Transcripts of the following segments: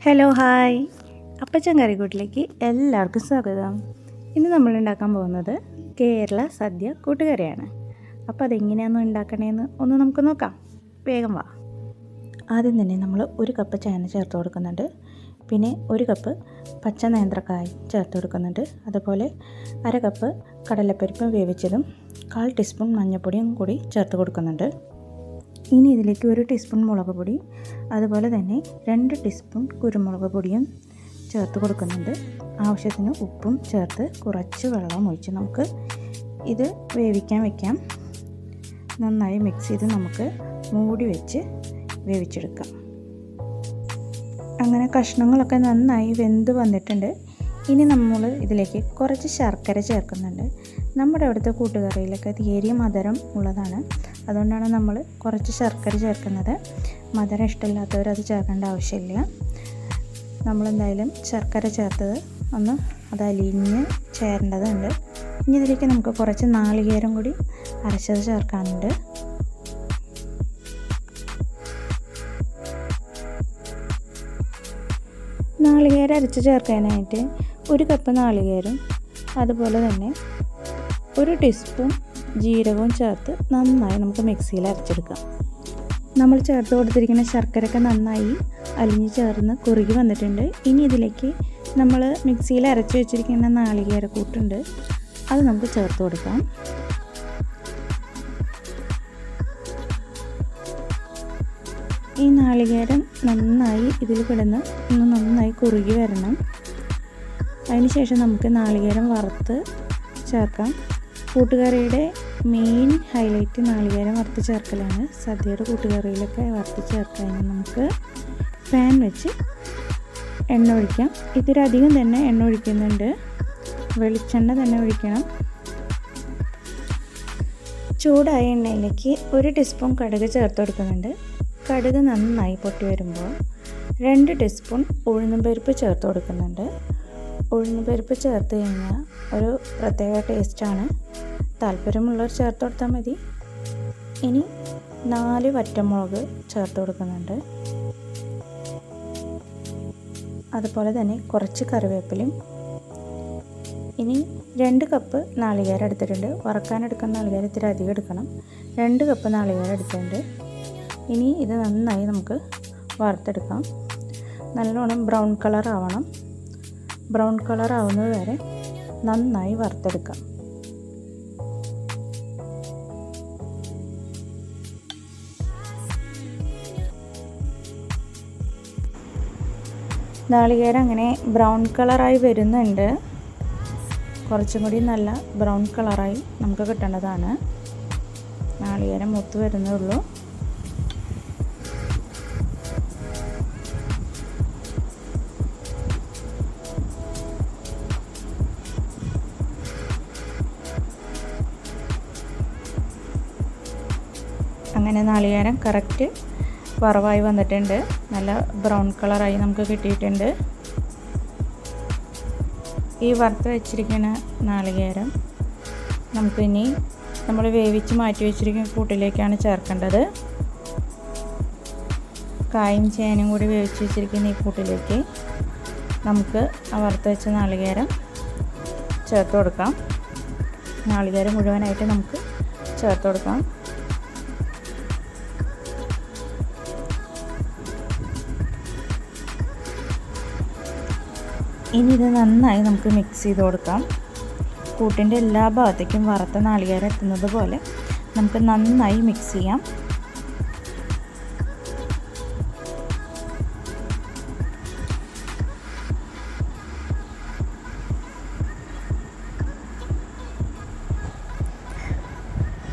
Hello hi അപ്പച്ചൻ കറിക്കൂട്ടിലേക്ക് എല്ലാവർക്കും സ്വാഗതം. ഇന്ന് നമ്മൾ ഉണ്ടാക്കാൻ പോകുന്നത് കേരള സദ്യ കൂട്ടുകറിയാണ്. അപ്പോൾ അതെങ്ങനെയാണ് ഉണ്ടാക്കണേന്ന് ഒന്ന് നമുക്ക് നോക്കാം. വേഗം വാ. ആദ്യം തന്നെ നമ്മൾ 1 കപ്പ് ചേന ചേർത്ത് കൊടുക്കുന്നുണ്ട്. പിന്നെ 1 കപ്പ് പച്ച നേന്ത്രക്കായ് ചേർത്ത് കൊടുക്കുന്നുണ്ട്. അതുപോലെ 1/2 കപ്പ് കടലപ്പരിപ്പ് വേവിച്ചതും 1/4 ടീസ്പൂൺ മഞ്ഞൾപ്പൊടിയും കൂടി ചേർത്ത് കൊടുക്കുന്നുണ്ട്. ഇനി ഇതിലേക്ക് 1 ടീസ്പൂൺ മുളക് പൊടി, അതുപോലെ തന്നെ 2 ടീസ്പൂൺ കുരുമുളക് പൊടിയും ചേർത്ത് കൊടുക്കുന്നുണ്ട്. ആവശ്യത്തിന് ഉപ്പും ചേർത്ത് കുറച്ച് വെള്ളം ഒഴിച്ച് നമുക്ക് ഇത് വേവിക്കാൻ വയ്ക്കാം. നന്നായി മിക്സ് ചെയ്ത് നമുക്ക് മൂടി വെച്ച് വേവിച്ചെടുക്കാം. അങ്ങനെ കഷ്ണങ്ങളൊക്കെ നന്നായി വെന്ത് വന്നിട്ടുണ്ട്. ഇനി നമ്മൾ ഇതിലേക്ക് കുറച്ച് ശർക്കര ചേർക്കുന്നുണ്ട്. നമ്മുടെ അവിടുത്തെ കൂട്ടുകറിയിലൊക്കെ നേരിയ മധുരം ഉള്ളതാണ്, അതുകൊണ്ടാണ് നമ്മൾ കുറച്ച് ശർക്കര ചേർക്കുന്നത്. മധുരം ഇഷ്ടമില്ലാത്തവർ അത് ചേർക്കേണ്ട ആവശ്യമില്ല. നമ്മളെന്തായാലും ശർക്കര ചേർത്തത് ഒന്ന് അത് അലിഞ്ഞ് ചേരേണ്ടതുണ്ട്. ഇനി ഇതിലേക്ക് നമുക്ക് കുറച്ച് നാളികേരം കൂടി അരച്ചത് ചേർക്കാനുണ്ട്. നാളികേരം അരച്ച് ചേർക്കാനായിട്ട് 1 കപ്പ് നാളികേരം, അതുപോലെ തന്നെ 1 ടീസ്പൂൺ ജീരകവും ചേർത്ത് നന്നായി നമുക്ക് മിക്സിയിൽ അരച്ചെടുക്കാം. നമ്മൾ ചേർത്ത് കൊടുത്തിരിക്കുന്ന ശർക്കരയൊക്കെ നന്നായി അലിഞ്ഞ് ചേർന്ന് കുറുകി വന്നിട്ടുണ്ട്. ഇനി ഇതിലേക്ക് നമ്മൾ മിക്സിയിൽ അരച്ച് വെച്ചിരിക്കുന്ന നാളികേര കൂട്ടുണ്ട്, അത് നമുക്ക് ചേർത്ത് കൊടുക്കാം. ഈ നാളികേരം നന്നായി ഇതിൽ കിടന്ന് ഒന്ന് നന്നായി കുറുകി വരണം. അതിനുശേഷം നമുക്ക് നാളികേരം വറുത്ത് ചേർക്കാം. കൂട്ടുകറിയുടെ മെയിൻ ഹൈലൈറ്റ് നാളികേരം വറുത്ത് ചേർക്കലാണ്. സദ്യയുടെ കൂട്ടുകറിയിലൊക്കെ വറുത്ത് ചേർക്കാൻ നമുക്ക് പാൻ വെച്ച് എണ്ണ ഒഴിക്കാം. ഇതിലധികം തന്നെ എണ്ണ ഒഴിക്കുന്നുണ്ട്, വെളിച്ചെണ്ണ തന്നെ ഒഴിക്കണം. ചൂടായ എണ്ണയിലേക്ക് 1 ടീസ്പൂൺ കടുക് ചേർത്ത് കൊടുക്കുന്നുണ്ട്. കടുക് നന്നായി പൊട്ടി വരുമ്പോൾ 2 ടീസ്പൂൺ ഉഴുന്നുപരിപ്പ് ചേർത്ത് കൊടുക്കുന്നുണ്ട്. ഉഴുന്നുപരിപ്പ് ചേർത്ത് കഴിഞ്ഞാൽ ഒരു പ്രത്യേക ടേസ്റ്റാണ്. താല്പര്യമുള്ളവർ ചേർത്ത് കൊടുത്താൽ മതി. ഇനി 4 വറ്റൽമുളക് ചേർത്ത് കൊടുക്കുന്നുണ്ട്. അതുപോലെ തന്നെ കുറച്ച് കറിവേപ്പിലയും. ഇനി 2 കപ്പ് നാളികേരം എടുത്തിട്ടുണ്ട്. വറക്കാനെടുക്കുന്ന നാളികേരം ഇത്തിരി അധികം എടുക്കണം. 2 കപ്പ് നാളികേരം എടുത്തിട്ടുണ്ട്. ഇനി ഇത് നന്നായി നമുക്ക് വറുത്തെടുക്കാം. നല്ലോണം ബ്രൗൺ കളർ ആവണം. ബ്രൗൺ കളർ ആവുന്നത് വരെ നന്നായി വറുത്തെടുക്കാം. നാളികേരം അങ്ങനെ ബ്രൗൺ കളറായി വരുന്നുണ്ട്. കുറച്ചും കൂടി നല്ല ബ്രൗൺ കളറായി നമുക്ക് കിട്ടേണ്ടതാണ്. നാളികേരം മൂത്ത് വരുന്നേ ഉള്ളൂ. അങ്ങനെ നാളികേരം കറക്റ്റ് വറവായി വന്നിട്ടുണ്ട്. നല്ല ബ്രൗൺ കളറായി നമുക്ക് കിട്ടിയിട്ടുണ്ട്. ഈ വറുത്ത് വെച്ചിരിക്കുന്ന നാളികേരം നമുക്കിനി നമ്മൾ വേവിച്ച് മാറ്റി വെച്ചിരിക്കുന്ന കൂട്ടിലേക്കാണ് ചേർക്കേണ്ടത്. കായും ചേനയും കൂടി വേവിച്ച് വെച്ചിരിക്കുന്ന ഈ കൂട്ടിലേക്ക് നമുക്ക് ആ വറുത്ത് വെച്ച നാളികേരം ചേർത്ത് കൊടുക്കാം. നാളികേരം മുഴുവനായിട്ട് നമുക്ക് ചേർത്ത് കൊടുക്കാം. ഇനി ഇത് നന്നായി നമുക്ക് മിക്സ് ചെയ്ത് കൊടുക്കാം. കൂട്ടിൻ്റെ എല്ലാ ഭാഗത്തേക്കും വറുത്ത നാളികേരം എത്തുന്നത് പോലെ നമുക്ക് നന്നായി മിക്സ് ചെയ്യാം.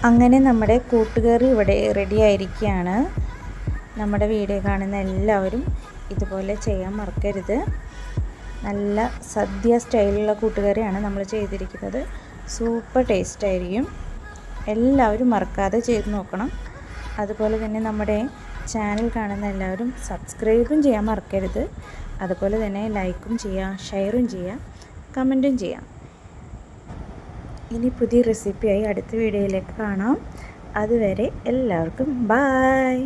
അങ്ങനെ നമ്മുടെ കൂട്ടുകറി ഇവിടെ റെഡി ആയിരിക്കുകയാണ്. നമ്മുടെ വീഡിയോ കാണുന്ന എല്ലാവരും ഇതുപോലെ ചെയ്യാൻ മറക്കരുത്. നല്ല സദ്യ സ്റ്റൈലുള്ള കൂട്ടുകറിയാണ് നമ്മൾ ചെയ്തിരിക്കുന്നത്. സൂപ്പർ ടേസ്റ്റ് ആയിരിക്കും. എല്ലാവരും മറക്കാതെ ചെയ്ത് നോക്കണം. അതുപോലെ തന്നെ നമ്മുടെ ചാനൽ കാണുന്ന എല്ലാവരും സബ്സ്ക്രൈബും ചെയ്യാൻ മറക്കരുത്. അതുപോലെ തന്നെ ലൈക്കും ചെയ്യാം, ഷെയറും ചെയ്യാം, കമൻറ്റും ചെയ്യാം. ഇനി പുതിയ റെസിപ്പിയായി അടുത്ത വീഡിയോയിലേക്ക് കാണാം. അതുവരെ എല്ലാവർക്കും ബൈ.